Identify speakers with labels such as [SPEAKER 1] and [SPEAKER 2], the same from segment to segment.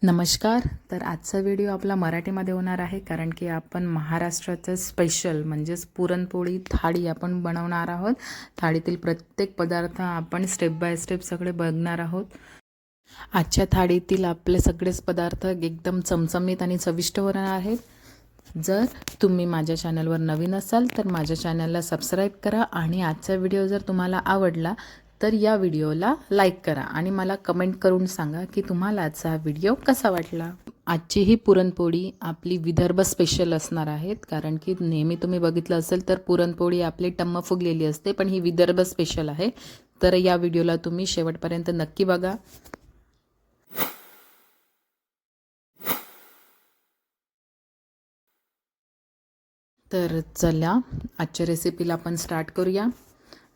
[SPEAKER 1] नमस्कार. तर आजचा व्हिडिओ आपला मराठीमध्ये होणार आहे, कारण की आपण महाराष्ट्राचं स्पेशल म्हणजेच पुरणपोळी थाळी आपण बनवणार आहोत. थाळीतील प्रत्येक पदार्थ आपण स्टेप बाय स्टेप सगळे बघणार आहोत. आजच्या थाळीतील आपले सगळेच पदार्थ एकदम चमचमीत आणि चविष्ट होणार आहेत. जर तुम्ही माझ्या चॅनलवर नवीन असाल तर माझ्या चॅनलला सबस्क्राईब करा आणि आजचा व्हिडिओ जर तुम्हाला आवडला तर या व्हिडिओला लाईक करा आणि मला कमेंट करून सांगा की तुम्हाला आजचा व्हिडिओ कसा वाटला. आजची ही पुरणपोळी आपली विदर्भ स्पेशल असणार आहेत, कारण की नेहमी तुम्ही बघितलं असेल तर पुरणपोळी आपली टम्म फुगलेली असते, पण ही विदर्भ स्पेशल आहे. तर या व्हिडिओला तुम्ही शेवटपर्यंत नक्की बघा. तर चला आजच्या रेसिपीला आपण स्टार्ट करूया.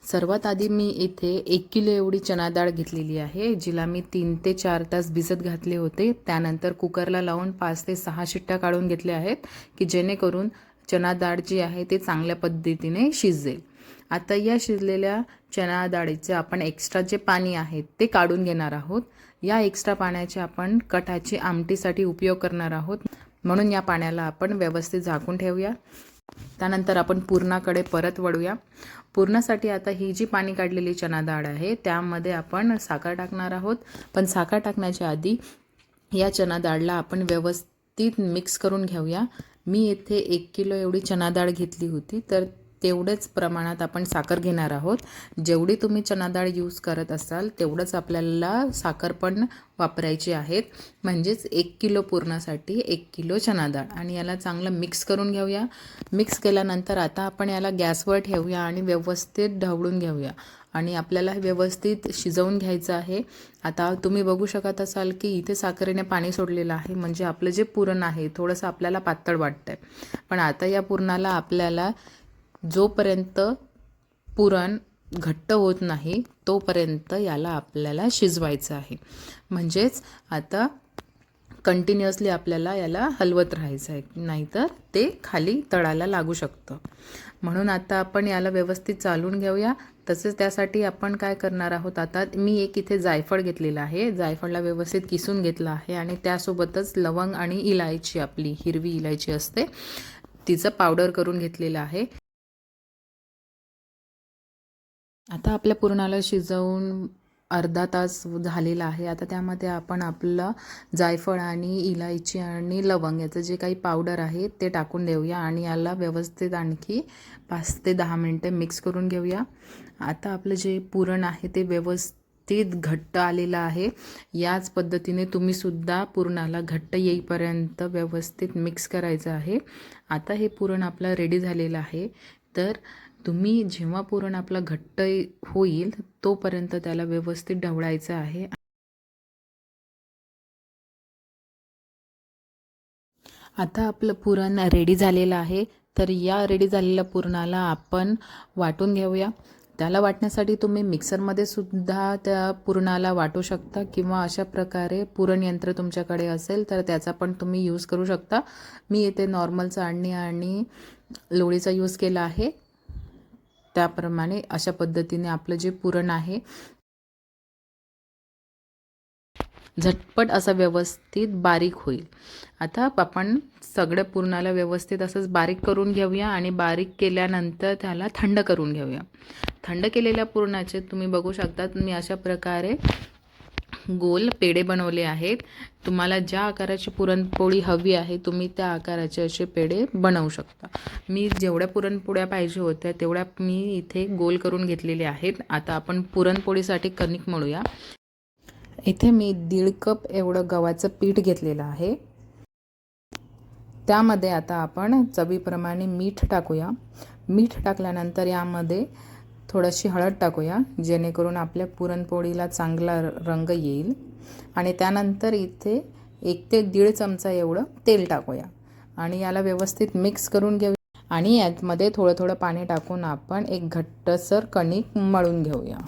[SPEAKER 1] सर्वात आधी मी इथे 1 किलो एवढी चणा डाळ घेतलेली आहे, जिला मी 3 ते 4 तास भिजत घातले होते. त्यानंतर कुकरला लावून 5 ते 6 शिट्ट्या काढून घेतल्या आहेत, की जेणेकरून चणा डाळ जी आहे ते चांगल्या पद्धतीने शिजेल. आता या शिजलेल्या चणा डाळीचे आपण एक्स्ट्रा जे पाणी आहे ते काढून घेणार आहोत. या एक्स्ट्रा पाण्याचे आपण कटाची आमटीसाठी उपयोग करणार आहोत, म्हणून या पाण्याला आपण व्यवस्थित झाकून ठेवूया. त्यानंतर आपण पुरणाकडे परत वळूया. पुरणासाठी आता ही जी पाणी काढलेली चणा डाळ आहे त्यामध्ये आपण साखर टाकणार आहोत. पण साखर टाकण्याच्या आधी या चणा डाळला आपण व्यवस्थित मिक्स करून घेऊया. मी येथे 1 किलो एवढी चणा डाळ घेतली होती, तर तेवढेच प्रमाणात आपण साखर घेणार आहोत. जेवढी तुम्ही चणा डाळ यूज करत असाल तेवढंच आपल्याला साखर पण वापरायची आहेत. म्हणजेच 1 किलो पुरणासाठी 1 किलो चणा डाळ. आणि याला चांगलं मिक्स करून घेऊया. मिक्स केल्यानंतर आता आपण याला गॅसवर ठेवूया आणि व्यवस्थित ढवळून घेऊया आणि आपल्याला व्यवस्थित शिजवून घ्यायचं आहे. आता तुम्ही बघू शकत असाल की इथे साखरेने पाणी सोडलेलं आहे, म्हणजे आपलं जे पुरण आहे थोडंसं आपल्याला पातळ वाटतंय. पण आता या पुरणाला आपल्याला जोपर्यंत पुरण घट्ट होत नाही तोपर्यंत याला आपल्याला शिजवायचं आहे. म्हणजेच आता कंटिन्युअसली आपल्याला याला हलवत राहायचं आहे, नाहीतर ते खाली तळाला लागू शकतं. म्हणून आता आपण याला व्यवस्थित चालवून घेऊया. तसेच त्यासाठी आपण काय करणार आहोत, आता मी एक इथे जायफळ घेतलेलं आहे. जायफळला व्यवस्थित किसून घेतलं आहे आणि त्यासोबतच लवंग आणि इलायची, आपली हिरवी इलायची असते, तिचं पावडर करून घेतलेलं आहे. आता आपल्या पुरणाला शिजवून अर्धा तास झालेला आहे. आता त्यामध्ये आपण आपलं जायफळ आणि इलायची आणि लवंग याचं जे काही पावडर आहे ते टाकून देऊया आणि याला व्यवस्थित आणखी 5 ते 10 मिनटे मिक्स करून घेऊया. आता आपलं जे पुरण आहे ते व्यवस्थित घट्ट आलेलं आहे. याच पद्धतीने तुम्हीसुद्धा पुरणाला घट्ट येईपर्यंत व्यवस्थित मिक्स करायचं आहे. आता हे पुरण आपलं रेडी झालेलं आहे. तर तुम्ही जेव्हा पुरण आपलं घट्ट होईल तोपर्यंत त्याला व्यवस्थित ढवळायचं आहे. आता आपलं पुरण रेडी झालेलं आहे. तर या रेडी झालेल्या पुरणाला आपण वाटून घेऊया. त्याला वाटण्यासाठी तुम्ही मिक्सरमध्ये सुद्धा त्या पुरणाला वाटू शकता, किंवा अशा प्रकारे पुरण यंत्र तुमच्याकडे असेल तर त्याचा पण तुम्ही यूज करू शकता. मी इथे नॉर्मल चाळणी आणि लोणीचा यूज केला आहे. त्याप्रमाणे अशा पद्धतीने आपलं जे पुरण आहे झटपट असं व्यवस्थित बारीक होईल. आता आपण सगळ्या पुरणाला व्यवस्थित असंच बारीक करून घेऊया आणि बारीक केल्यानंतर त्याला थंड करून घेऊया. थंड केलेल्या पुरणाचे तुम्ही बघू शकता, मी अशा प्रकारे गोल पेढे बनवले आहेत. तुम्हाला ज्या आकाराची पुरणपोळी हवी आहे तुम्ही त्या आकाराचे असे पेढे बनवू शकता. मी जेवढ्या पुरणपोळ्या पाहिजे होत्या तेवढ्या मी इथे गोल करून घेतलेले आहेत. आता आपण पुरणपोळीसाठी कणिक मळूया. इथे मी 1.5 कप एवढं गव्हाचं पीठ घेतलेलं आहे. त्यामध्ये आता आपण चवीप्रमाणे मीठ टाकूया. मीठ टाकल्यानंतर यामध्ये थोडीशी हळद टाकूया, जेणेकरून आपल्या पुरणपोळीला चांगला रंग येईल. आणि त्यानंतर इथे 1 ते 1.5 चमचा एवढं तेल टाकूया आणि याला व्यवस्थित मिक्स करून घेऊया. आणि यामध्ये थोडं थोडं पाणी टाकून आपण एक घट्टसर कणिक मळून घेऊया.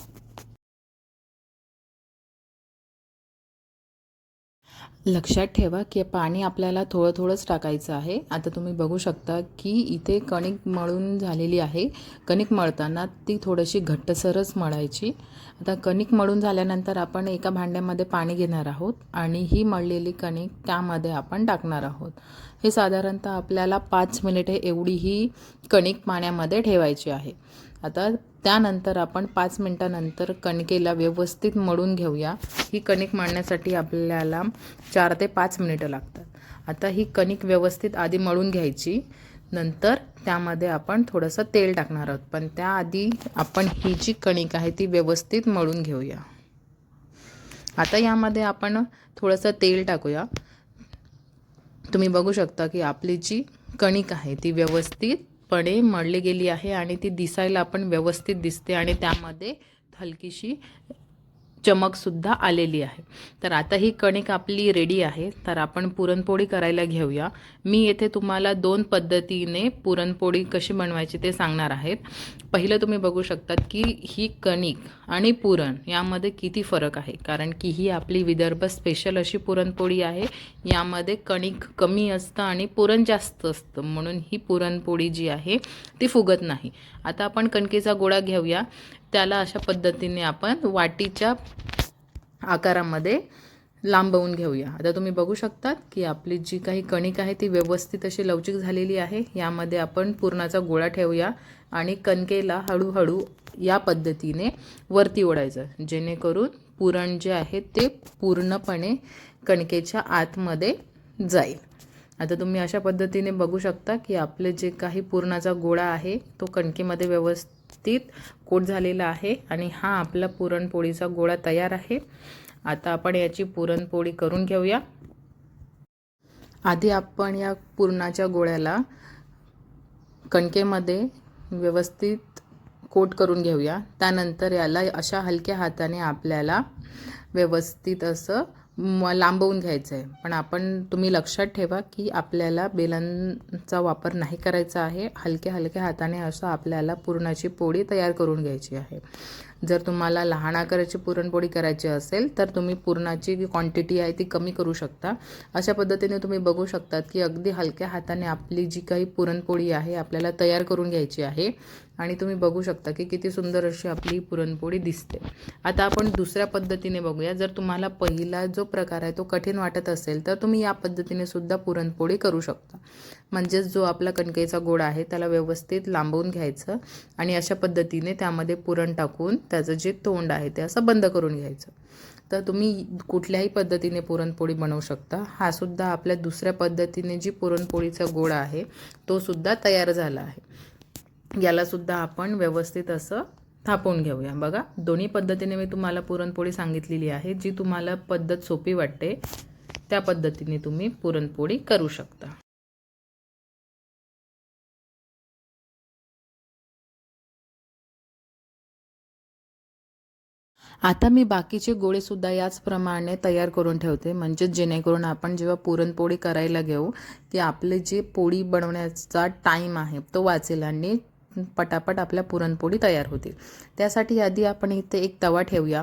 [SPEAKER 1] लक्षात ठेवा की पाणी आपल्याला थोडं थोडंच टाकायचं आहे. आता तुम्ही बघू शकता की इथे कणिक मळून झालेली आहे. कणिक मळताना ती थोडीशी घट्टसरच मळायची. आता कणिक मळून झाल्यानंतर आपण एका भांड्यामध्ये पाणी घेणार आहोत आणि ही मळलेली कणिक त्यामध्ये आपण टाकणार आहोत. हे साधारणतः आपल्याला 5 मिनिटे एवढी ही कणिक पाण्यामध्ये ठेवायची आहे. आता त्यानंतर आपण 5 मिनिटानंतर कणकेला व्यवस्थित मळून घेऊया. ही कणिक मळण्यासाठी आपल्याला 4 ते 5 मिनिटं लागतात. आता ही कणिक व्यवस्थित आधी मळून घ्यायची. नंतर त्यामध्ये आपण थोडंसं तेल टाकणार आहोत. पण त्याआधी आपण ही जी कणिक आहे ती व्यवस्थित मळून घेऊया. आता यामध्ये आपण थोडंसं तेल टाकूया. तुम्ही बघू शकता की आपली जी कणिक आहे ती व्यवस्थितपणे मळली गेली आहे आणि ती दिसायला पण व्यवस्थित दिसते आणि त्यामध्ये हलकीशी चमकसुद्धा आलेली आहे. तर आता ही कणिक आपली रेडी आहे. तर आपण पुरणपोळी करायला घेऊया. मी येथे तुम्हाला 2 पद्धतीने पुरणपोळी कशी बनवायची ते सांगणार आहेत. पहिलं तुम्ही बघू शकतात की ही कणिक आणि पुरण यामध्ये किती फरक आहे. कारण की ही आपली विदर्भ स्पेशल अशी पुरणपोळी आहे. यामध्ये कणिक कमी असतं आणि पुरण जास्त असतं. म्हणून ही पुरणपोळी जी आहे ती फुगत नाही. आता आपण कणकेचा गोळा घेऊया. त्याला अशा पद्धतीने आपण वाटीच्या आकारामध्ये लांबवून घेऊया. आता तुम्ही बघू शकतात की आपली जी काही कणिक आहे ती व्यवस्थित अशी लवचिक झालेली आहे. यामध्ये आपण पुरणाचा गोळा ठेवूया आणि कणकेला हळूहळू या पद्धतीने वरती ओढायचं, जेणेकरून पुरण जे आहे ते पूर्णपणे कणकेच्या आतमध्ये जाईल. आता तुम्ही अशा पद्धतीने बघू शकता की आपले जे काही पुरणाचा गोळा आहे तो कणकेमध्ये व्यवस्थित कोट झालेला आहे आणि हा आपला पुरणपोळीचा गोळा तयार आहे. आता आपण याची पुरणपोळी करून घेऊया. आधी आपण या पुरणाच्या गोळ्याला कणकेमध्ये व्यवस्थित कोट करून घेऊया. त्यानंतर याला अशा हलक्या हाताने आपल्याला व्यवस्थित असं लांबवून घ्यायचं आहे. पण तुम्ही लक्षात ठेवा की आपल्याला बेलनाचा वापर नाही करायचा आहे. हलक्या हलक्या हाताने असं आपल्याला पुरणाची पोळी तयार करून घ्यायची आहे. जर तुम्हाला लहान आकाराची पुरणपोळी करायची असेल तर तुम्ही पुरणाची क्वांटिटी आहे ती कमी करू शकता. अशा पद्धतीने तुम्ही बघू शकतात की अगदी हलक्या हाताने आपली जी काही पुरणपोळी आहे आपल्याला तयार करून घ्यायची आहे आणि तुम्ही बघू शकता की किती सुंदर अशी आपली पुरणपोळी दिसते. आता आपण दुसऱ्या पद्धतीने बघूया. जर तुम्हाला पहिला जो प्रकार आहे तो कठीण वाटत असेल तर तुम्ही या पद्धतीने सुद्धा पुरणपोळी करू शकता. म्हणजेच जो आपला कणकेचा गोळा आहे त्याला व्यवस्थित लांबवून घ्यायचं आणि अशा पद्धतीने त्यामध्ये पुरण टाकून त्याचं जे तोंड आहे ते असं बंद करून घ्यायचं. तर तुम्ही कुठल्याही पद्धतीने पुरणपोळी बनवू शकता. हा सुद्धा आपल्या दुसऱ्या पद्धतीने जी पुरणपोळीचा गोळा आहे तो सुद्धा तयार झाला आहे. याला सुद्धा आपण व्यवस्थित असं थापून घेऊया. बघा, दोन्ही पद्धतीने मी तुम्हाला पुरणपोळी सांगितलेली आहे. जी तुम्हाला पद्धत सोपी वाटते त्या पद्धतीने तुम्ही पुरणपोळी करू शकता. आता मी बाकीचे गोळेसुद्धा याचप्रमाणे तयार करून ठेवते. म्हणजे जेणेकरून आपण जेव्हा पुरणपोळी करायला घेऊ की आपले जे पोळी बनवण्याचा टाईम आहे तो वाचेल आणि पटापट आपल्या पुरणपोळी तयार होतील. त्यासाठी आधी आपण इथे एक तवा ठेवूया.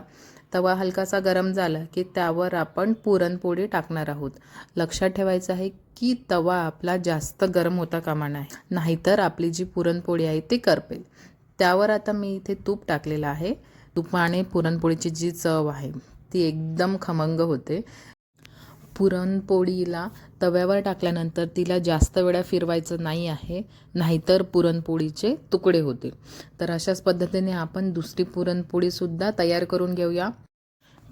[SPEAKER 1] तवा हलकासा गरम झाला की त्यावर आपण पुरणपोळी टाकणार आहोत. लक्षात ठेवायचं आहे की तवा आपला जास्त गरम होता कामा नये, नाहीतर आपली जी पुरणपोळी आहे ती करपेल. त्यावर आता मी इथे तूप टाकलेलं आहे. तुपाने पुरणपोळीची जी चव आहे ती एकदम खमंग होते. पुरणपोळीला तव्यावर टाकल्यानंतर तिला जास्त वेळा फिरवायचं नाही आहे, नाहीतर पुरणपोळीचे तुकडे होतील. तर अशाच पद्धतीने आपण दुसरी पुरणपोळीसुद्धा तयार करून घेऊया.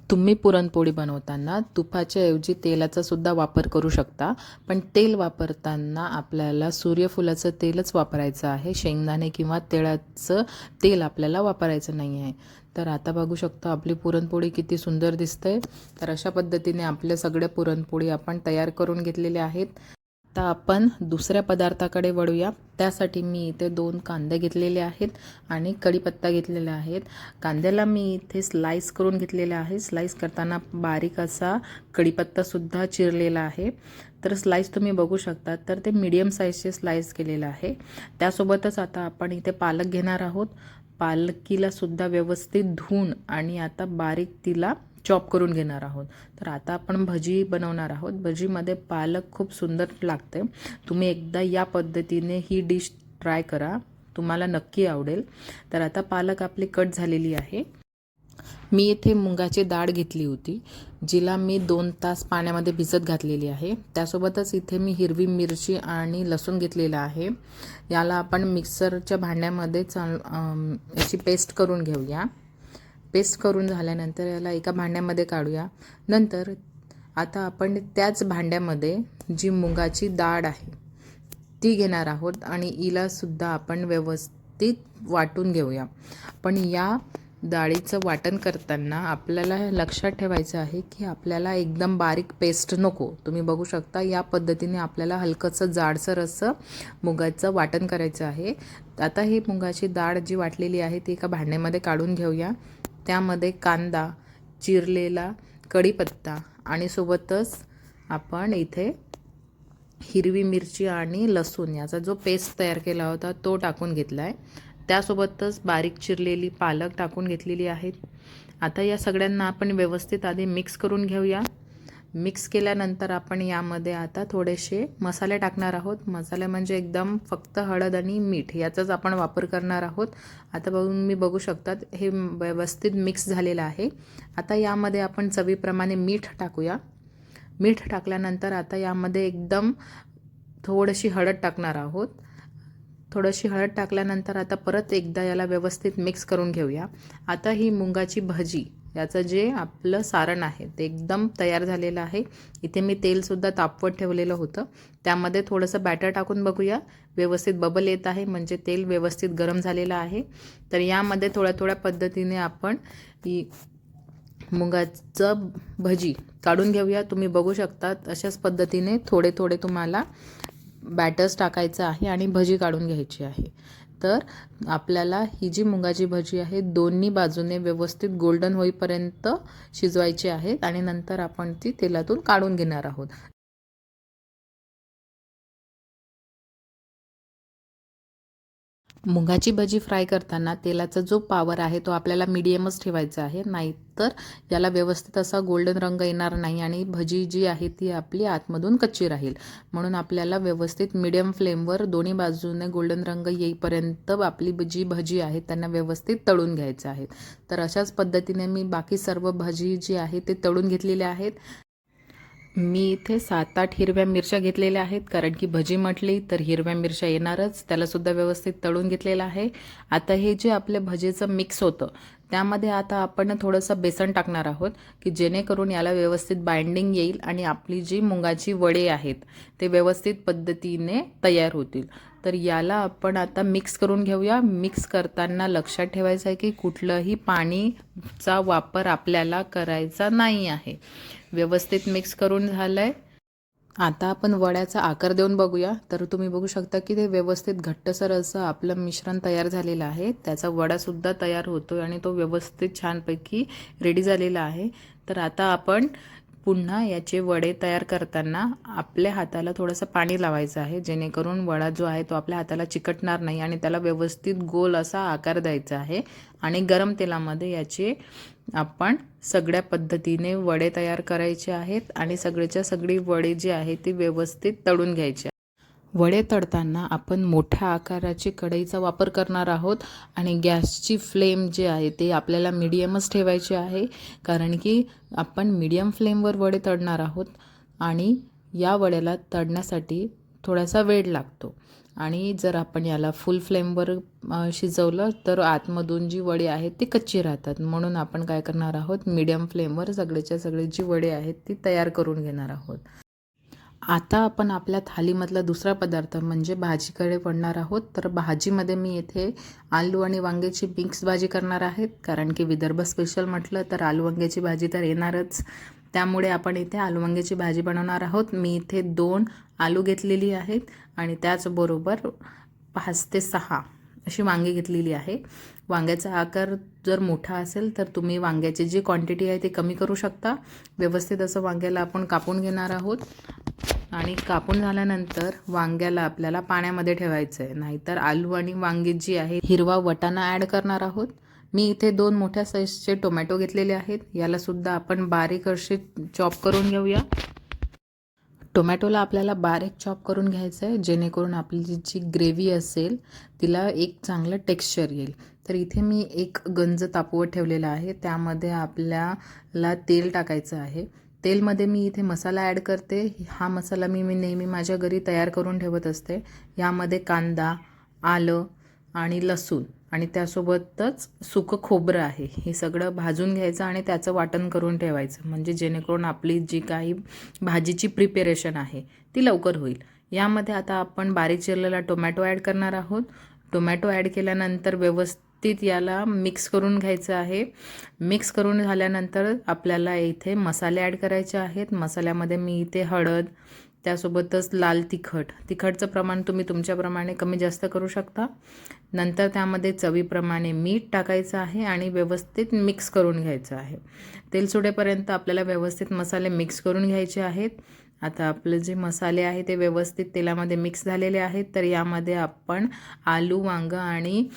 [SPEAKER 1] तुम्ही पुरणपोळी बनवताना तुपाच्या ऐवजी तेलाचा सुद्धा वापर करू शकता. पण तेल वापरताना आपल्याला सूर्यफुलाचं तेलच वापरायचं आहे. शेंगदाणे किंवा तिळाचं तेल आपल्याला वापरायचं नाही आहे. तर आता बघू शकता आपली पुरणपोळी किती सुंदर दिसते. तर अशा पद्धतीने आपल्या सगळ्या पुरणपोळी आपण तयार करून घेतलेल्या आहेत. आता आपण दुसऱ्या पदार्थाकडे वळूया. त्यासाठी मी इथे 2 कांदे घेतलेले आहेत आणि कढीपत्ता घेतलेला आहेत. कांद्याला मी इथे स्लाइस करून घेतलेला आहे. स्लाइस करताना बारीक असा कढीपत्तासुद्धा चिरलेला आहे. तर स्लाइस तुम्ही बघू शकता. तर ते मीडियम साईजचे स्लाइस केलेलं आहे. त्यासोबतच आता आपण इथे पालक घेणार आहोत. पालकीला सुद्धा व्यवस्थित धुवून आणि आता बारीक तिला चॉप करून घेणार आहोत. तर आता आपण भजी बनवणार आहोत. भजीमध्ये पालक खूप सुंदर लागते. तुम्ही एकदा या पद्धतीने ही डिश ट्राय करा, तुम्हाला नक्की आवडेल. तर आता पालक आपली कट झालेली आहे. मी इथे मुगाची डाळ घेतली होती, जिला मी 2 तास पाण्यामध्ये भिजत घातलेली आहे. त्यासोबतच इथे मी हिरवी मिरची आणि लसूण घेतलेला आहे. याला आपण मिक्सरच्या भांड्यामध्ये याची पेस्ट करून घेऊया. पेस्ट करून झाल्यानंतर याला एका भांड्यामध्ये काढूया. नंतर आता आपण त्याच भांड्यामध्ये जी मुगाची डाळ आहे ती घेणार आहोत आणि हिलासुद्धा आपण व्यवस्थित वाटून घेऊया. पण या डाळीचं वाटण करताना आपल्याला लक्षात ठेवायचं आहे की आपल्याला एकदम बारीक पेस्ट नको. तुम्ही बघू शकता या पद्धतीने आपल्याला हलकंसं जाडसर असं मुगाचं वाटण करायचं आहे. आता ही मुगाची डाळ जी वाटलेली आहे ती एका भांड्यामध्ये काढून घेऊया. त्यामध्ये कांदा, चिरलेला कढीपत्ता आणि सोबतच आपण इथे हिरवी मिरची आणि लसूण याचा जो पेस्ट तयार केला होता तो टाकून घेतला आहे. त्यासोबतच बारीक चिरलेली पालक टाकून घेतलेली आहे. आता या सगळ्यांना आपण व्यवस्थित आधी मिक्स करून घेऊया. मिक्स केल्यानंतर आपण यामध्ये आता थोडेसे मसाले टाकणार आहोत. मसाले म्हणजे एकदम फक्त हळद आणि मीठ याचाच आपण वापर करणार आहोत. आता मी बघू शकतात हे व्यवस्थित मिक्स झालेलं आहे. आता यामध्ये आपण चवीप्रमाणे मीठ टाकूया. मीठ टाकल्यानंतर आता यामध्ये एकदम थोडीशी हळद टाकणार आहोत. थोडीशी हळद टाकल्यानंतर आता परत एकदा याला व्यवस्थित मिक्स करून घेऊया. आता ही मुगाची भजी याचं जे आपलं सारण आहे ते एकदम तयार झालेलं आहे. इथे मी तेलसुद्धा तापवत ठेवलेलं होतं. त्यामध्ये थोडंसं बॅटर टाकून बघूया. व्यवस्थित बबल येत आहे म्हणजे तेल व्यवस्थित गरम झालेलं आहे. तर यामध्ये थोड्या पद्धतीने आपण ही मुगाचं भजी काढून घेऊया. तुम्ही बघू शकता अशाच पद्धतीने थोडे तुम्हाला बॅटर्स टाकायचं आहे आणि भजी काढून घ्यायची आहे. तर आपल्याला ही जी मुगाची भजी आहे दोन्ही बाजूने व्यवस्थित गोल्डन होईपर्यंत शिजवायची आहेत आणि नंतर आपण ती तेलातून काढून घेणार आहोत. मुगाची भजी फ्राय करताना तेलाचा जो पावर आहे तो आपल्याला मीडियमच ठेवायचा आहे, नाहीतर याला व्यवस्थित असा गोल्डन रंग येणार नाही आणि भजी जी आहे ती आपली आतमधून कच्ची राहील. म्हणून आपल्याला व्यवस्थित मीडियम फ्लेमवर दोन्ही बाजूने गोल्डन रंग येईपर्यंत आपली जी भजी आहे त्यांना व्यवस्थित तळून घ्यायचं आहे. तर अशाच पद्धतीने मी बाकी सर्व भजी जी आहे ते तळून घेतलेले आहेत. मी इथे 7-8 हिरव्या मिरच्या घेतलेल्या आहेत, कारण की भजी म्हटली तर हिरव्या मिरच्या येणारच. त्यालासुद्धा व्यवस्थित तळून घेतलेलं आहे. आता हे जे आपल्या भजीचं मिक्स होतं त्यामध्ये आता आपण थोडंसं बेसन टाकणार आहोत की जेणेकरून याला व्यवस्थित बाइंडिंग येईल आणि आपली जी मुगाची वडे आहेत ते व्यवस्थित पद्धतीने तयार होतील. तर याला आपण आता मिक्स करून घेऊया. मिक्स करताना लक्षात ठेवायचं आहे की कुठलंही पाणीचा वापर आपल्याला करायचा नाही आहे. व्यवस्थित मिक्स करून झालंय. आता आपण वड्याचा आकार देऊन बघूया. तर तुम्ही बघू शकता की ते व्यवस्थित घट्टसर असं आपलं मिश्रण तयार झालेलं आहे. त्याचा वडासुद्धा तयार होतोय आणि तो व्यवस्थित छानपैकी रेडी झालेला आहे. तर आता आपण पुन्हा याचे वडे तयार करताना आपल्या हाताला थोडंसं पाणी लावायचं आहे, जेणेकरून वडा जो आहे तो आपल्या हाताला चिकटणार नाही आणि त्याला व्यवस्थित गोल असा आकार द्यायचा आहे. आणि गरम तेलामध्ये याचे आपण सगळ्या पद्धतीने वडे तयार करायचे आहेत आणि सगळीच्या सगळी वडे जी आहे ती व्यवस्थित तळून घ्यायची. वडे तळताना आपण मोठ्या आकाराची कढईचा वापर करणार आहोत आणि गॅसची फ्लेम जी आहे ते आपल्याला मीडियमच ठेवायची आहे, कारण की आपण मीडियम फ्लेमवर वडे तळणार आहोत आणि या वड्याला तळण्यासाठी थोडासा वेळ लागतो. आणि जर आपण याला फुल फ्लेमवर शिजवलं तर आतमधून जी वडी आहेत ती कच्ची राहतात. म्हणून आपण काय करणार आहोत, मीडियम फ्लेमवर सगळीच्या सगळी जी वडे आहेत ती तयार करून घेणार आहोत. आता आपण आपल्या थालीमधला दुसरा पदार्थ म्हणजे भाजीकडे वळणार आहोत. तर भाजीमध्ये मी येथे आलू आणि वांग्याची मिक्स भाजी करणार आहेत, कारण की विदर्भ स्पेशल म्हटलं तर आलू वांग्याची भाजी तर येणारच. त्यामुळे आपण इथे आलू वांग्याची भाजी बनवणार आहोत. मी इथे 2 आलू घेतलेली आहेत आणि त्याचबरोबर 5 ते 6 अशी वांगी घेतलेली आहे. वांग्याचा आकार जर मोठा असेल तर तुम्ही वांग्याची जी क्वांटिटी आहे ती कमी करू शकता. व्यवस्थित असं वांग्याला आपण कापून घेणार आहोत आणि कापून झाल्यानंतर वांग्याला आपल्याला पाण्यामध्ये ठेवायचं आहे, नाहीतर आलू आणि वांगी जी आहे हिरवा वटाणा ॲड करणार आहोत. मी इथे 2 मोठ्या साईजचे टोमॅटो घेतलेले आहेत. यालासुद्धा आपण बारीक असे चॉप करून घेऊया. टोमॅटोला आपल्याला बारीक चॉप करून घ्यायचं आहे, जेणेकरून आपली जी ग्रेव्ही असेल तिला एक चांगलं टेक्स्चर येईल. तर इथे मी एक गंज तापवत ठेवलेला आहे. त्यामध्ये आपल्याला तेल टाकायचं आहे. तेलमध्ये मी इथे मसाला ॲड करते. हा मसाला मी नेहमी माझ्या घरी तयार करून ठेवत असते. यामध्ये कांदा, आलं आणि लसूण आणि त्यासोबतच सुकं खोबरं आहे. हे सगळं भाजून घ्यायचं आणि त्याचं वाटण करून ठेवायचं, म्हणजे जेणेकरून आपली जी काही भाजीची प्रिपेरेशन आहे ती लवकर होईल. यामध्ये आता आपण बारीक चिरलेला टोमॅटो ॲड करणार आहोत. टोमॅटो ॲड केल्यानंतर व्यवस्थित याला मिक्स करून घ्यायचं आहे. मिक्स करून झाल्यानंतर आपल्याला इथे मसाले ॲड करायचे आहेत. मसाल्यामध्ये मी इथे हळद, त्यासोबतच लाल तिखटचं प्रमाण तुम्ही तुमच्याप्रमाणे कमी जास्त करू शकता. नंतर त्यामध्ये चवीप्रमाणे मीठ टाकायचं आहे आणि व्यवस्थित मिक्स करून घ्यायचं आहे. तेल सुटेपर्यंत आपल्याला व्यवस्थित मसाले मिक्स करून घ्यायचे आहेत. आता आपले जे मसाले आहे ते व्यवस्थित तेलामध्ये मिक्स झालेले आहेत. तर यामध्ये आपण आलू, वांगं आणि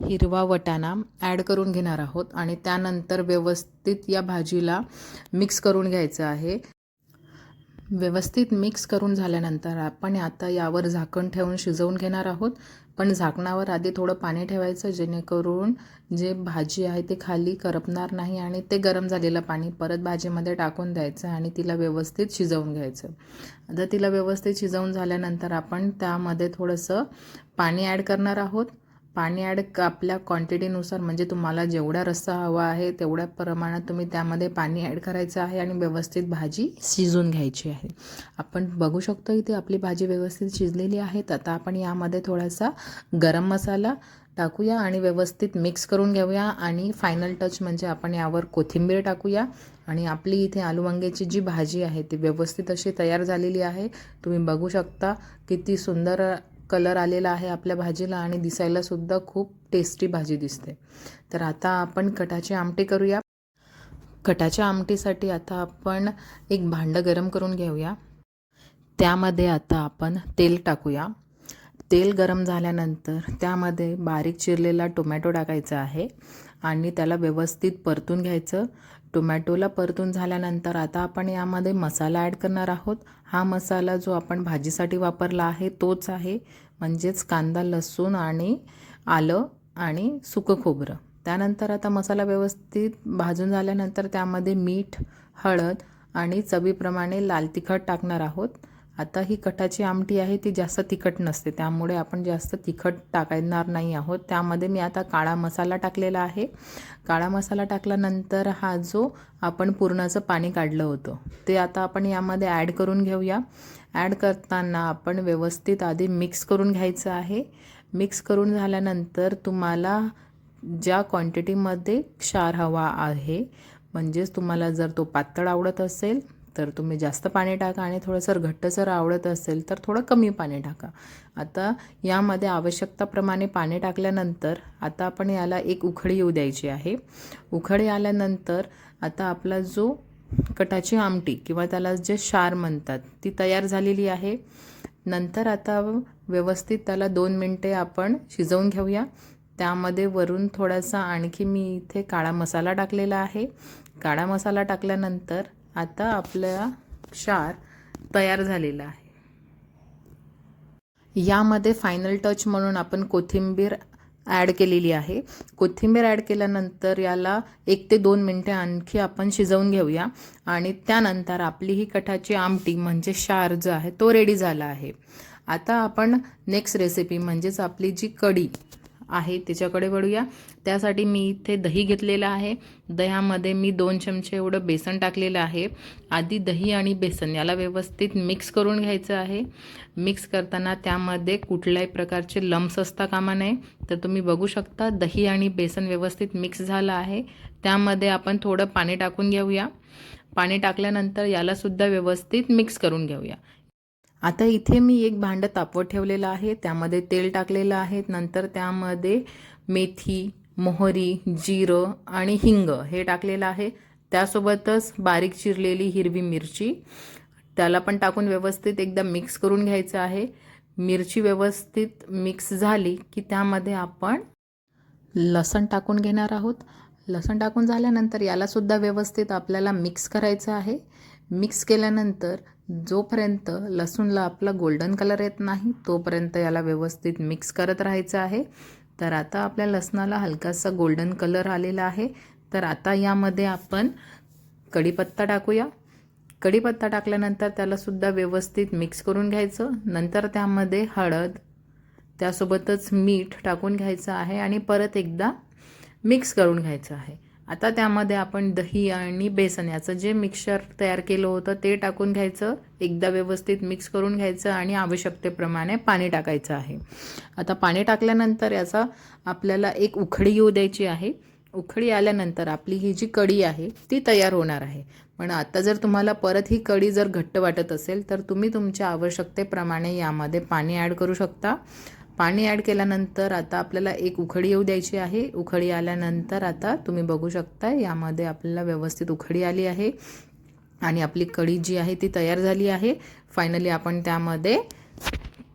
[SPEAKER 1] हिरवा वटाणा ॲड करून घेणार आहोत आणि त्यानंतर व्यवस्थित या भाजीला मिक्स करून घ्यायचं आहे. व्यवस्थित मिक्स करून झाल्यानंतर आपण आता यावर झाकण ठेवून शिजवून घेणार आहोत. पण झाकणावर आधी थोडं पाणी ठेवायचं, जेणेकरून जे भाजी आहे ते खाली करपणार नाही आणि ते गरम झालेलं पाणी परत भाजीमध्ये टाकून द्यायचं आणि तिला व्यवस्थित शिजवून घ्यायचं. आता तिला व्यवस्थित शिजवून झाल्यानंतर आपण त्यामध्ये थोडंसं पाणी ॲड करणार आहोत. पाणी आपल्या क्वांटिटीनुसार, म्हणजे तुम्हाला जेवढा रस्सा हवा आहे तेवढ्या प्रमाणात तुम्ही त्यामध्ये पाणी ॲड करायचं आहे आणि व्यवस्थित भाजी शिजवून घ्यायची आहे. आपण बघू शकतो इथे आपली भाजी व्यवस्थित शिजलेली आहे. आता आपण यामध्ये थोडासा गरम मसाला टाकूया आणि व्यवस्थित मिक्स करून घेऊया आणि फायनल टच म्हणजे आपण यावर कोथिंबीर टाकूया आणि आपली इथे आलू वांग्याची जी भाजी आहे ती व्यवस्थित अशी तयार झालेली आहे. तुम्ही बघू शकता किती सुंदर कलर आलेला आहे आपल्या भाजीला आणि दिसायला सुद्धा खूप टेस्टी भाजी दिसते. तर आता आपण कटाची आमटी करूया. कटाच्या आमटीसाठी आता आपण एक भांडं गरम करून घेऊया. त्यामध्ये आता आपण तेल टाकूया. तेल गरम झाल्यानंतर त्यामध्ये बारीक चिरलेला टोमॅटो टाकायचा आहे आणि त्याला व्यवस्थित परतून घ्यायचं. टोमॅटोला परतून झाल्यानंतर आता आपण यामध्ये मसाला ॲड करणार आहोत. हा मसाला जो आपण भाजीसाठी वापरला आहे तोच आहे, म्हणजेच कांदा, लसूण आणि आलं आणि सुकं खोबरं. त्यानंतर आता मसाला व्यवस्थित भाजून झाल्यानंतर त्यामध्ये मीठ, हळद आणि चवीप्रमाणे लाल तिखट टाकणार आहोत. आता ही कटाची आमटी आहे ती जास्त तिखट नसते, त्यामुळे आपण जास्त तिखट टाकणार नाही आहोत. त्यामध्ये मी आता काळा मसाला टाकलेला आहे. काळा मसाला टाकल्यानंतर हा जो आपण पुरणाचं पाणी काढलं होतं ते आता आपण यामध्ये ॲड करून घेऊया. ॲड करताना आपण व्यवस्थित आधी मिक्स करून घ्यायचं आहे. मिक्स करून झाल्यानंतर तुम्हाला ज्या क्वांटिटीमध्ये क्षार हवा आहे, म्हणजेच तुम्हाला जर तो पातळ आवडत असेल तर तुम्ही जास्त पाणी टाका आणि थोडंसं घट्टसर आवडत असेल तर थोडं कमी पाणी टाका. आता यामध्ये आवश्यकताप्रमाणे पाणी टाकल्यानंतर आता आपण याला एक उकळी येऊ द्यायची आहे. उकळी आल्यानंतर आता आपला जो कटाची आमटी किंवा त्याला जे क्षार म्हणतात ती तयार झालेली आहे. नंतर आता व्यवस्थित त्याला 2 मिनटे आपण शिजवून घेऊया. त्यामध्ये वरून थोडासा आणखी मी इथे काळा मसाला टाकलेला आहे. काळा मसाला टाकल्यानंतर आता आपला क्षार तयार झालेला आहे. यामध्ये फायनल टच म्हणून आपण कोथिंबीर ॲड केलेली आहे. कोथिंबीर ॲड केल्यानंतर याला 1 ते 2 मिनटे आणखी आपण शिजवून घेऊया आणि त्यानंतर आपली ही कटाची आमटी म्हणजे क्षार जो आहे तो रेडी झाला आहे. आता आपण नेक्स्ट रेसिपी म्हणजेच आपली जी कढी आहे त्याच्याकडे वळूया. त्यासाठी मी इथे दही घेतलेलं आहे. दह्यामध्ये मी 2 चमचे एवढं बेसन टाकलेलं आहे. आधी दही आणि बेसन याला व्यवस्थित मिक्स करून घ्यायचं आहे. मिक्स करताना त्यामध्ये कुठल्याही प्रकारचे लम्स असता कामा नये. तर तुम्ही बघू शकता दही आणि बेसन व्यवस्थित मिक्स झालं आहे. त्यामध्ये आपण थोडं पाणी टाकून घेऊया. पाणी टाकल्यानंतर यालासुद्धा व्यवस्थित मिक्स करून घेऊया. आता इथे मी एक भांडं तापवत ठेवलेलं आहे. त्यामध्ये तेल टाकलेलं आहे. नंतर त्यामध्ये मेथी, मोहरी, जिरं आणि हिंग हे टाकलेलं आहे. त्यासोबतच बारीक चिरलेली हिरवी मिरची त्याला पण टाकून व्यवस्थित एकदा मिक्स करून घ्यायचं आहे. मिरची व्यवस्थित मिक्स झाली की त्यामध्ये आपण लसण टाकून घेणार आहोत. लसण टाकून झाल्यानंतर यालासुद्धा व्यवस्थित आपल्याला मिक्स करायचं आहे. मिक्स केल्यानंतर जोपर्यंत लसूणला आपला गोल्डन कलर येत नाही तोपर्यंत याला व्यवस्थित मिक्स करत राहायचं आहे. तर आता आपल्या लसणाला हलकासा गोल्डन कलर आलेला आहे. तर आता यामध्ये आपण कढीपत्ता टाकूया. कढीपत्ता टाकल्यानंतर त्यालासुद्धा व्यवस्थित मिक्स करून घ्यायचं. नंतर त्यामध्ये हळद त्यासोबतच मीठ टाकून घ्यायचं आहे आणि परत एकदा मिक्स करून घ्यायचं आहे. आता त्यामध्ये आपण दही आणि बेसन याचं जे मिक्सचर तयार केलं होतं ते टाकून घ्यायचं. एकदा व्यवस्थित मिक्स करून घ्यायचं आणि आवश्यकतेप्रमाणे पाणी टाकायचं आहे. आता पाणी टाकल्यानंतर याचा आपल्याला एक उकळी येऊ द्यायची आहे. उकळी आल्यानंतर आपली ही जी कढी आहे ती तयार होणार आहे. पण आता जर तुम्हाला परत ही कढी जर घट्ट वाटत असेल तर तुम्ही तुमच्या आवश्यकतेप्रमाणे यामध्ये पाणी ॲड करू शकता. पाणी ॲड केल्यानंतर आता आपल्याला एक उकळी येऊ द्यायची आहे. उकळी आल्यानंतर आता तुम्ही बघू शकता यामध्ये आपल्याला व्यवस्थित उकळी आली आहे आणि आपली कढी जी आहे ती तयार झाली आहे. फायनली आपण त्यामध्ये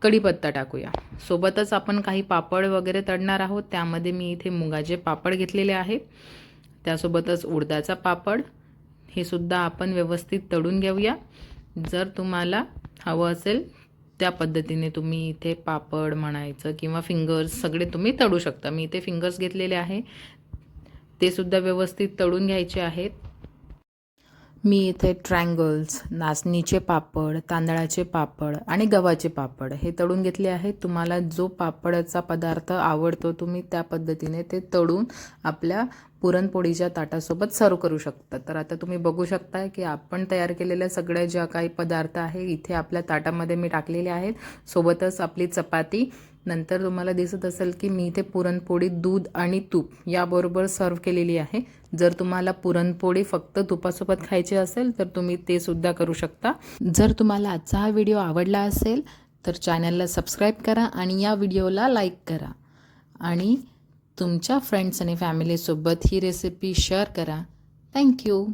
[SPEAKER 1] कढीपत्ता टाकूया. सोबतच आपण काही पापड वगैरे तळणार आहोत. त्यामध्ये मी इथे मुगाचे पापड घेतलेले आहे. त्यासोबतच उडदाचा पापड हे सुद्धा आपण व्यवस्थित तळून घेऊया. जर तुम्हाला हवं असेल त्या पद्धतीने तुम्ही इथे पापड म्हणायचं किंवा फिंगर्स सगळे तुम्ही तळू शकता. मी इथे फिंगर्स घेतलेले आहे. ते सुद्धा व्यवस्थित तळून घ्यायचे आहेत. मी इथे ट्रायंगल्स, नाचणीचे पापड, तांदळाचे पापड आणि गव्हाचे पापड हे तळून घेतले आहेत. तुम्हाला जो पापडाचा पदार्थ आवडतो तुम्ही त्या पद्धतीने ते तळून आपल्या पुरणपोळीच्या ताटासोबत सर्व करू शकता. तर आता तुम्ही बघू शकता की आपण तयार केलेल्या सगळ्या ज्या काही पदार्थ आहे इथे आपल्या ताटामध्ये मी टाकलेले आहेत. सोबतच आपली चपाती. नंतर तुम्हाला दिसत असेल की मी इथे पुरणपोळी दूध आणि तूप याबरोबर सर्व केलेली आहे. जर तुम्हाला पुरणपोळी फक्त तुपासोबत खायची असेल तर तुम्ही ते सुद्धा करू शकता. जर तुम्हाला आजचा हा व्हिडिओ आवडला असेल तर चॅनलला सबस्क्राईब करा आणि या व्हिडिओला लाईक करा आणि तुमच्या फ्रेंड्स आणि फॅमिलीसोबत ही रेसिपी शेअर करा. थँक्यू.